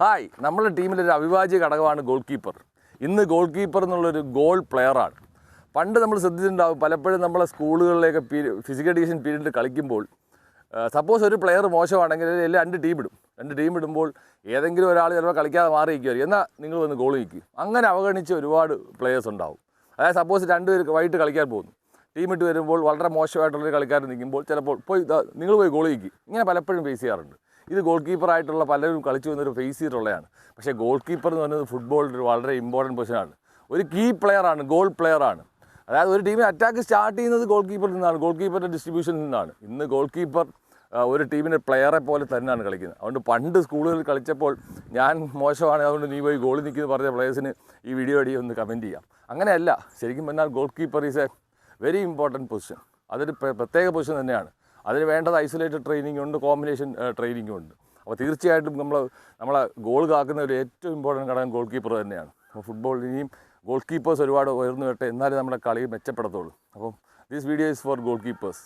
Hi, നമ്മുടെ ടീമിലൊരു അവിഭാജ്യ ഘടകമാണ് ഗോൾ കീപ്പർ. ഇന്ന് ഗോൾ കീപ്പർ എന്നുള്ളൊരു ഗോൾ പ്ലെയറാണ്. പണ്ട് നമ്മൾ ശ്രദ്ധിച്ചിട്ടുണ്ടാകും, പലപ്പോഴും നമ്മളെ സ്കൂളുകളിലേക്ക് ഫിസിക്കൽ എഡ്യൂക്കേഷൻ പീരീഡിൽ കളിക്കുമ്പോൾ സപ്പോസ് ഒരു പ്ലെയർ മോശമാണെങ്കിൽ എല്ലാം രണ്ട് ടീം ഇടുമ്പോൾ ഏതെങ്കിലും ഒരാൾ ചിലപ്പോൾ കളിക്കാതെ മാറിയിരിക്കുമായിരിക്കും. എന്നാൽ നിങ്ങൾ വന്ന് ഗോൾ നിൽക്കും. അങ്ങനെ അവഗണിച്ച് ഒരുപാട് പ്ലെയേഴ്സ് ഉണ്ടാവും. അതായത് സപ്പോസ് രണ്ടുപേർ വൈകിട്ട് കളിക്കാൻ പോകുന്നു, ടീമിട്ട് വരുമ്പോൾ വളരെ മോശമായിട്ടുള്ളൊരു കളിക്കാരൻ നിൽക്കുമ്പോൾ ചിലപ്പോൾ നിങ്ങൾ പോയി ഗോൾ നിൽക്കും. ഇങ്ങനെ പലപ്പോഴും ഫേസ് ചെയ്യാറുണ്ട്. ഇത് ഗോൾ കീപ്പറായിട്ടുള്ള പലരും കളിച്ചു വന്നൊരു ഫേസ് ചെയ്തിട്ടുള്ളതാണ്. പക്ഷേ ഗോൾ കീപ്പർ എന്ന് പറയുന്നത് ഫുട്ബോളിൽ ഒരു വളരെ ഇമ്പോർട്ടൻറ്റ് പൊസിഷനാണ്. ഒരു കീ പ്ലെയറാണ്, ഗോൾ പ്ലെയറാണ്. അതായത് ഒരു ടീമിന് അറ്റാക്ക് സ്റ്റാർട്ട് ചെയ്യുന്നത് ഗോൾ കീപ്പറിൽ നിന്നാണ്, ഗോൾ കീപ്പറിൻ്റെ ഡിസ്ട്രിബ്യൂഷനിൽ നിന്നാണ്. ഇന്ന് ഗോൾ കീപ്പർ ഒരു ടീമിൻ്റെ പ്ലെയറെ പോലെ തന്നെയാണ് കളിക്കുന്നത്. അതുകൊണ്ട് പണ്ട് സ്കൂളുകളിൽ കളിച്ചപ്പോൾ ഞാൻ മോശമാണ്, അതുകൊണ്ട് നീ പോയി ഗോളിൽ നിൽക്കുന്നു പറഞ്ഞ പ്ലേയേഴ്സിന് ഈ വീഡിയോ അടി ഒന്ന് കമൻറ്റ് ചെയ്യാം. അങ്ങനെയല്ല, ശരിക്കും പറഞ്ഞാൽ goal keeper is A very important position. അതൊരു പ്രത്യേക പൊസിഷൻ തന്നെയാണ്. അതിന് വേണ്ടത് ഐസൊലേറ്റഡ് ട്രെയിനിങ് ഉണ്ട്, കോമ്പിനേഷൻ ട്രെയിനിങ്ങും ഉണ്ട്. അപ്പോൾ തീർച്ചയായിട്ടും നമ്മളെ ഗോൾ കാക്കുന്ന ഒരു ഏറ്റവും ഇമ്പോർട്ടൻറ്റ് ഘടകം ഗോൾ കീപ്പർ തന്നെയാണ്. അപ്പോൾ ഫുട്ബോളിൽ ഇനിയും ഗോൾ കീപ്പേഴ്സ് ഒരുപാട് ഉയർന്നു വരട്ടെ, എന്നാലേ നമ്മുടെ കളി മെച്ചപ്പെടത്തുള്ളൂ. അപ്പം this video is for goal keepers.